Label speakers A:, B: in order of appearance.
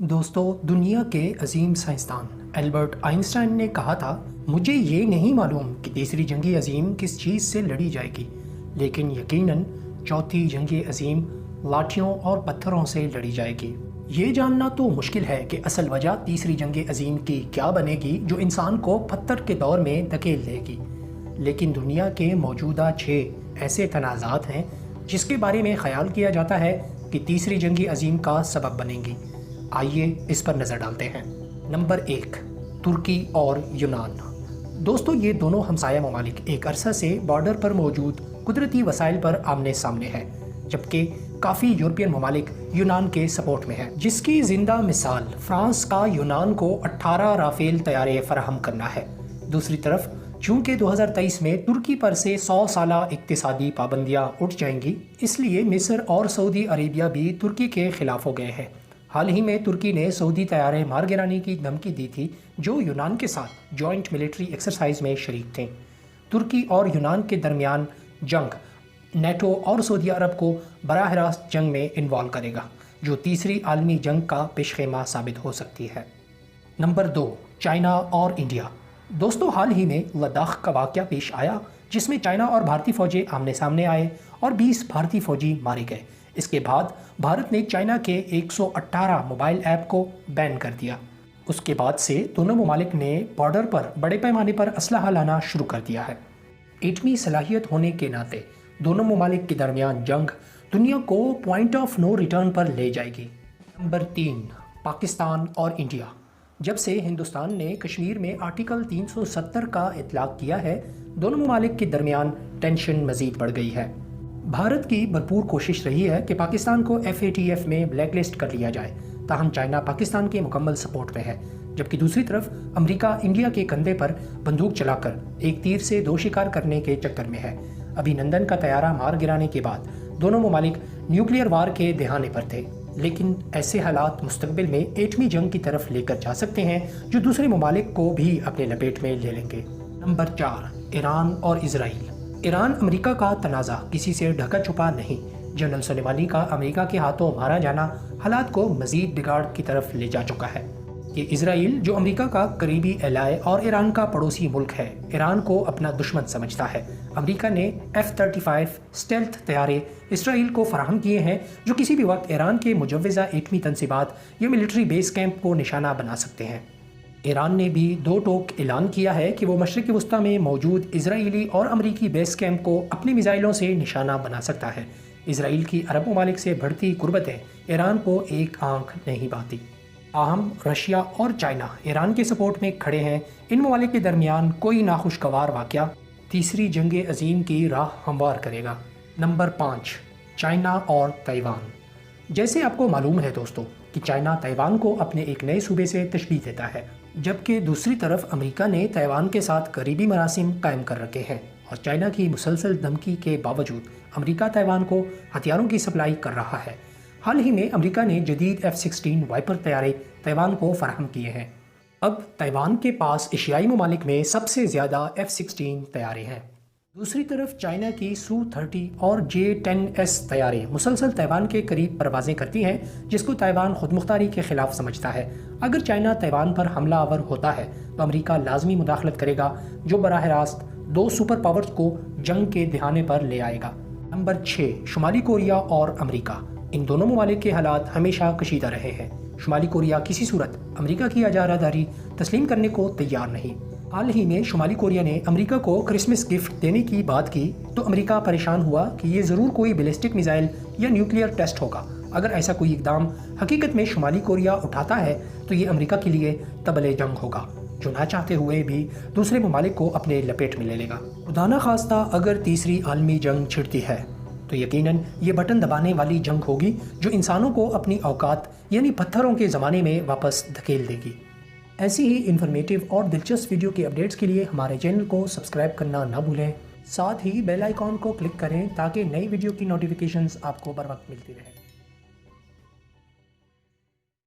A: دوستو، دنیا کے عظیم سائنسدان البرٹ آئنسٹائن نے کہا تھا، مجھے یہ نہیں معلوم کہ تیسری جنگ عظیم کس چیز سے لڑی جائے گی، لیکن یقیناً چوتھی جنگ عظیم لاٹھیوں اور پتھروں سے لڑی جائے گی۔ یہ جاننا تو مشکل ہے کہ اصل وجہ تیسری جنگ عظیم کی کیا بنے گی جو انسان کو پتھر کے دور میں دھکیل دے گی، لیکن دنیا کے موجودہ 6 ایسے تنازعات ہیں جس کے بارے میں خیال کیا جاتا ہے کہ تیسری جنگ عظیم کا سبب بنیں گی۔ آئیے اس پر نظر ڈالتے ہیں۔ نمبر 1، ترکی اور یونان۔ دوستو، یہ دونوں ہمسایہ ممالک ایک عرصہ سے بارڈر پر موجود قدرتی وسائل پر آمنے سامنے ہیں، جبکہ کافی یورپین ممالک یونان کے سپورٹ میں ہیں، جس کی زندہ مثال فرانس کا یونان کو 18 رافیل طیارے فراہم کرنا ہے۔ دوسری طرف چونکہ 2023 میں ترکی پر سے 100 سالہ اقتصادی پابندیاں اٹھ جائیں گی، اس لیے مصر اور سعودی عربیہ بھی ترکی کے خلاف ہو گئے ہیں۔ حال ہی میں ترکی نے سعودی طیارے مار گرانے کی دھمکی دی تھی جو یونان کے ساتھ جوائنٹ ملٹری ایکسرسائز میں شریک تھے۔ ترکی اور یونان کے درمیان جنگ نیٹو اور سعودی عرب کو براہ راست جنگ میں انوالو کرے گا، جو تیسری عالمی جنگ کا پیش خیمہ ثابت ہو سکتی ہے۔ نمبر 2، چائنا اور انڈیا۔ دوستو، حال ہی میں لداخ کا واقعہ پیش آیا جس میں چائنا اور بھارتی فوجی آمنے سامنے آئے اور 20 بھارتی فوجی مارے گئے۔ اس کے بعد بھارت نے چائنا کے 118 موبائل ایپ کو بین کر دیا۔ اس کے بعد سے دونوں ممالک نے بارڈر پر بڑے پیمانے پر اسلحہ لانا شروع کر دیا ہے۔ ایٹمی صلاحیت ہونے کے ناطے دونوں ممالک کے درمیان جنگ دنیا کو پوائنٹ آف نو ریٹرن پر لے جائے گی۔ نمبر 3، پاکستان اور انڈیا۔ جب سے ہندوستان نے کشمیر میں آرٹیکل 370 کا اطلاق کیا ہے، دونوں ممالک کے درمیان ٹینشن مزید بڑھ گئی ہے۔ بھارت کی بھرپور کوشش رہی ہے کہ پاکستان کو FATF میں بلیک لسٹ کر لیا جائے، تاہم چائنا پاکستان کے مکمل سپورٹ میں ہے، جبکہ دوسری طرف امریکہ انڈیا کے کندھے پر بندوق چلا کر ایک تیر سے 2 شکار کرنے کے چکر میں ہے۔ ابھی نندن کا طیارہ مار گرانے کے بعد دونوں ممالک نیوکلیئر وار کے دہانے پر تھے، لیکن ایسے حالات مستقبل میں ایٹمی جنگ کی طرف لے کر جا سکتے ہیں جو دوسرے ممالک کو بھی اپنے لپیٹ میں لے لیں گے۔ نمبر 4، ایران اور اسرائیل۔ ایران امریکہ کا تنازع کسی سے ڈھکا چھپا نہیں۔ جنرل سلیمانی کا امریکہ کے ہاتھوں مارا جانا حالات کو مزید بگاڑ کی طرف لے جا چکا ہے۔ یہ اسرائیل جو امریکہ کا قریبی ایلائے اور ایران کا پڑوسی ملک ہے، ایران کو اپنا دشمن سمجھتا ہے۔ امریکہ نے F-35 اسٹیلتھ طیارے اسرائیل کو فراہم کیے ہیں جو کسی بھی وقت ایران کے مجوزہ ایٹمی تنصیبات یا ملٹری بیس کیمپ کو نشانہ بنا سکتے ہیں۔ ایران نے بھی 2 ٹوک اعلان کیا ہے کہ وہ مشرق وسطیٰ میں موجود اسرائیلی اور امریکی بیس کیمپ کو اپنی میزائلوں سے نشانہ بنا سکتا ہے۔ اسرائیل کی عرب ممالک سے بڑھتی قربتیں ایران کو ایک آنکھ نہیں بھاتی۔ تاہم رشیا اور چائنا ایران کے سپورٹ میں کھڑے ہیں۔ ان ممالک کے درمیان کوئی ناخوشگوار واقعہ تیسری جنگ عظیم کی راہ ہموار کرے گا۔ نمبر 5، چائنا اور تائیوان۔ جیسے آپ کو معلوم ہے دوستو کہ چائنا تائیوان کو اپنے ایک نئے صوبے سے تشبیہ دیتا ہے، جبکہ دوسری طرف امریکہ نے تائیوان کے ساتھ قریبی مراسم قائم کر رکھے ہیں، اور چائنا کی مسلسل دھمکی کے باوجود امریکہ تائیوان کو ہتھیاروں کی سپلائی کر رہا ہے۔ حال ہی میں امریکہ نے جدید F-16 وائپر طیارے تائیوان کو فراہم کیے ہیں۔ اب تائیوان کے پاس ایشیائی ممالک میں سب سے زیادہ F-16 طیارے ہیں۔ دوسری طرف چائنا کی Su-30 اور J-10S طیارے مسلسل تائیوان کے قریب پروازیں کرتی ہیں، جس کو تائیوان خود مختاری کے خلاف سمجھتا ہے۔ اگر چائنا تائیوان پر حملہ آور ہوتا ہے تو امریکہ لازمی مداخلت کرے گا، جو براہ راست 2 سپر پاورز کو جنگ کے دہانے پر لے آئے گا۔ نمبر 6، شمالی کوریا اور امریکہ۔ ان دونوں ممالک کے حالات ہمیشہ کشیدہ رہے ہیں۔ شمالی کوریا کسی صورت امریکہ کی اجارہ تسلیم کرنے کو تیار نہیں۔ حال ہی میں شمالی کوریا نے امریکہ کو کرسمس گفٹ دینے کی بات کی تو امریکہ پریشان ہوا کہ یہ ضرور کوئی بیلسٹک میزائل یا نیوکلیئر ٹیسٹ ہوگا۔ اگر ایسا کوئی اقدام حقیقت میں شمالی کوریا اٹھاتا ہے تو یہ امریکہ کے لیے طبل جنگ ہوگا، جو نہ چاہتے ہوئے بھی دوسرے ممالک کو اپنے لپیٹ میں لے لے گا۔ خدا نہ خواستہ اگر تیسری عالمی جنگ چھڑتی ہے تو یقیناً یہ بٹن دبانے والی جنگ ہوگی جو انسانوں کو اپنی اوقات یعنی پتھروں کے زمانے میں واپس دھکیل دے گی۔ ایسی ہی انفارمیٹیو اور دلچسپ ویڈیو کے اپڈیٹس کے لیے ہمارے چینل کو سبسکرائب کرنا نہ بھولیں، ساتھ ہی بیل آئیکن کو کلک کریں تاکہ نئی ویڈیو کی نوٹیفیکیشنز آپ کو بر وقت ملتی رہیں۔